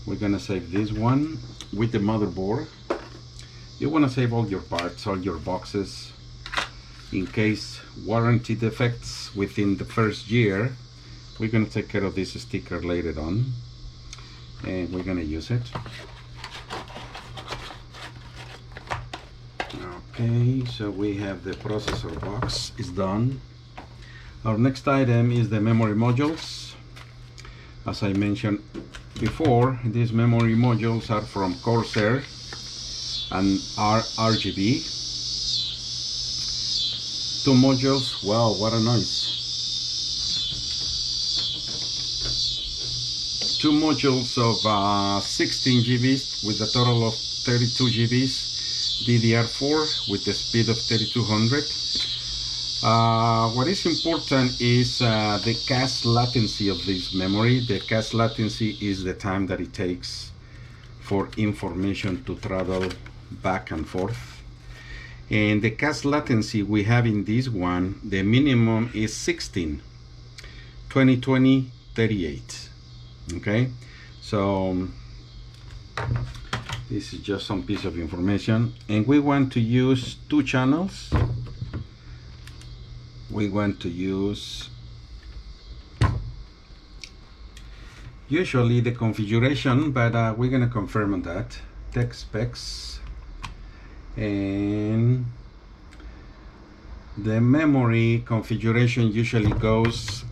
We're gonna save this one with the motherboard. You want to save all your parts, all your boxes, in case warranty defects within the first year. We're going to take care of this sticker later on, and we're going to use it. Okay, so we have the processor box is done. Our next item is the memory modules. As I mentioned before, these memory modules are from Corsair and are RGB. Two modules. Wow, what a noise. Two modules of 16 GBs with a total of 32 GBs, DDR4 with the speed of 3200. What is important is the cache latency of this memory. The cache latency is the time that it takes for information to travel back and forth. And the cache latency we have in this one, the minimum is 16, 2020, 38. Okay, so this is just some piece of information, and we want to use two channels. We want to use usually the configuration, but we're going to confirm on that. Tech specs, and the memory configuration usually goes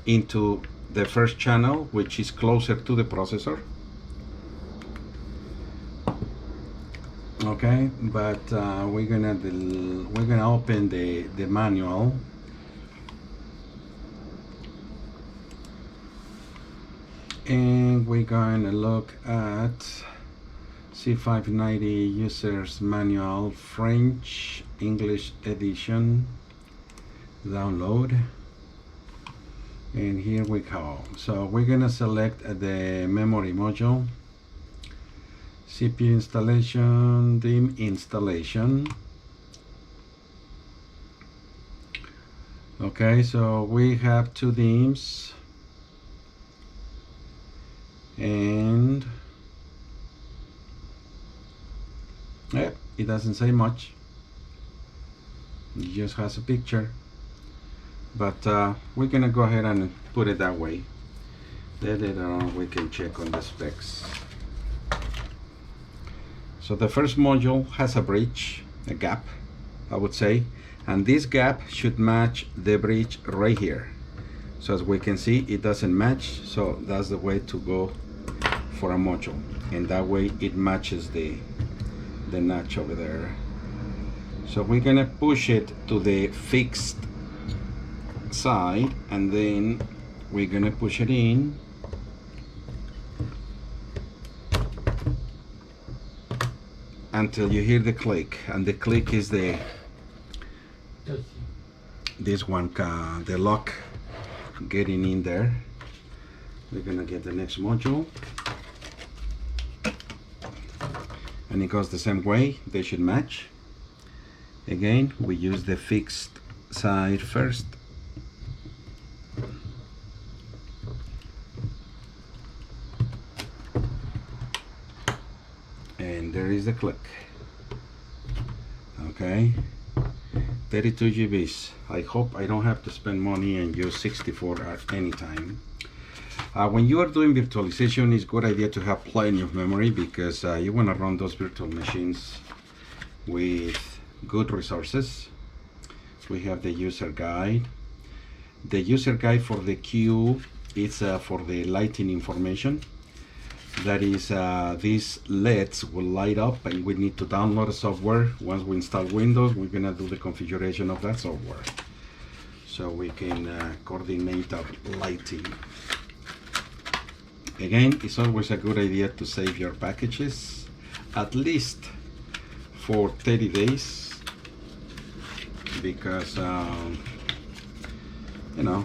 into the first channel, which is closer to the processor. Okay, but we're gonna open the manual. And we're going to look at C590 Users Manual, French English edition, download. And here we go. So we're going to select the memory module, CPU installation, DIMM installation. Okay, so we have two DIMMs, and yeah, it doesn't say much. It just has a picture. But we're gonna go ahead and put it that way. Then later on we can check on the specs. So the first module has a bridge, a gap, I would say, and this gap should match the bridge right here. So as we can see, it doesn't match, so that's the way to go for a module, and that way it matches the notch over there. So we're gonna push it to the fixed side, and then we're gonna push it in, until you hear the click, and the click is this one, the lock getting in there. We're gonna get the next module, and it goes the same way. They should match. Again, we use the fixed side first. And there is the click. Okay, 32 GBs. I hope I don't have to spend money and use 64 at any time. When you are doing virtualization, it's a good idea to have plenty of memory, because you want to run those virtual machines with good resources. We have the user guide. The user guide for the queue is for the lighting information. That is, these LEDs will light up, and we need to download a software. Once we install Windows, we're gonna do the configuration of that software, so we can coordinate our lighting. Again, it's always a good idea to save your packages at least for 30 days, because you know,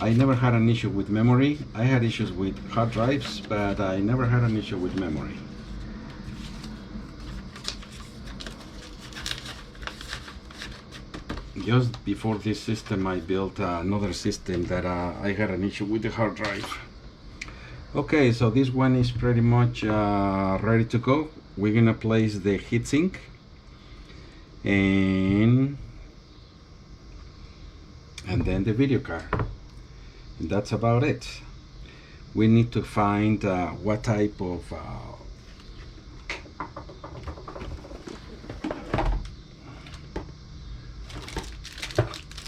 I never had an issue with memory. I had issues with hard drives, but I never had an issue with memory. Just before this system, I built another system that I had an issue with the hard drive. Okay, so this one is pretty much ready to go. We're gonna place the heatsink, and then the video card, and that's about it. We need to find what type of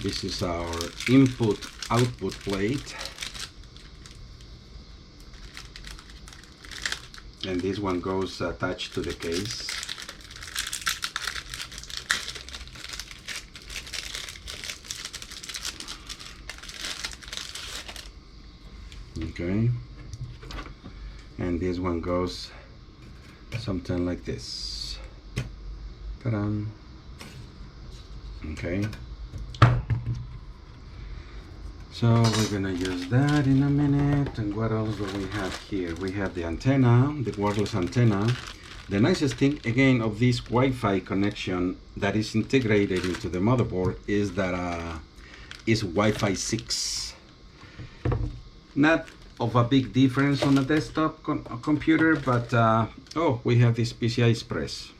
this is our input output plate, and this one goes attached to the case. Okay, and this one goes something like this. Ta-da! Okay, so we're gonna use that in a minute. And what else do we have here? We have the antenna, the wireless antenna. The nicest thing again of this Wi-Fi connection that is integrated into the motherboard is that is Wi-Fi 6. Not of a big difference on a desktop computer, but oh, we have this PCI Express.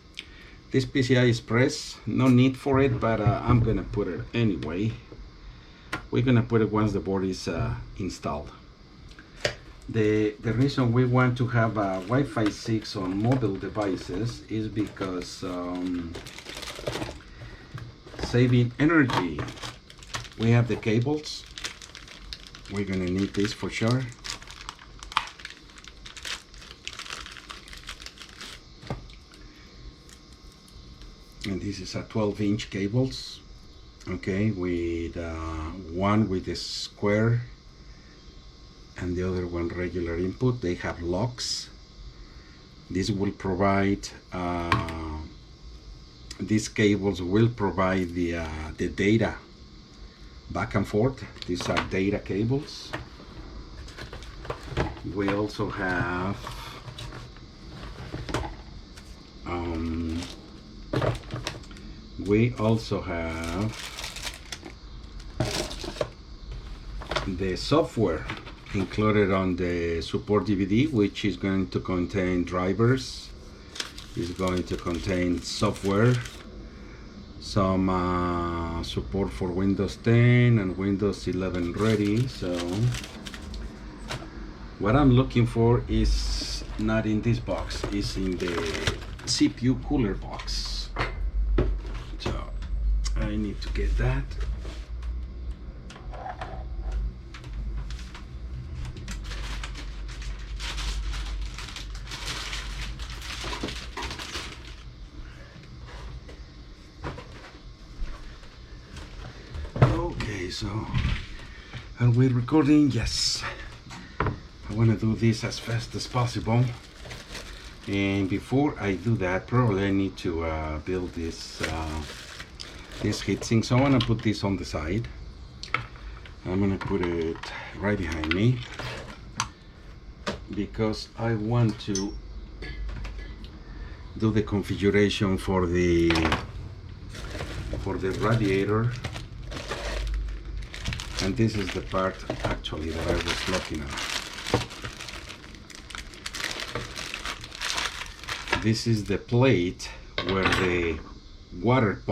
This PCI Express, no need for it, but I'm gonna put it anyway. We're gonna put it once the board is installed. The reason we want to have a Wi-Fi 6 on mobile devices is because saving energy. We have the cables. We're gonna need this for sure. And this is a 12-inch cables. Okay, with one with a square and the other one regular input. They have locks. This will provide these cables will provide the data back and forth. These are data cables. We also have the software included on the support DVD, which is going to contain drivers, is going to contain software, some support for Windows 10 and Windows 11 ready. So what I'm looking for is not in this box, it's in the CPU cooler box. So I need to get that. Okay, so are we recording? Yes. I want to do this as fast as possible, and before I do that, probably I need to build this heatsink. So I want to put this on the side. I'm going to put it right behind me because I want to do the configuration for the radiator. And this is the part actually that I was looking at. This is the plate where the water pump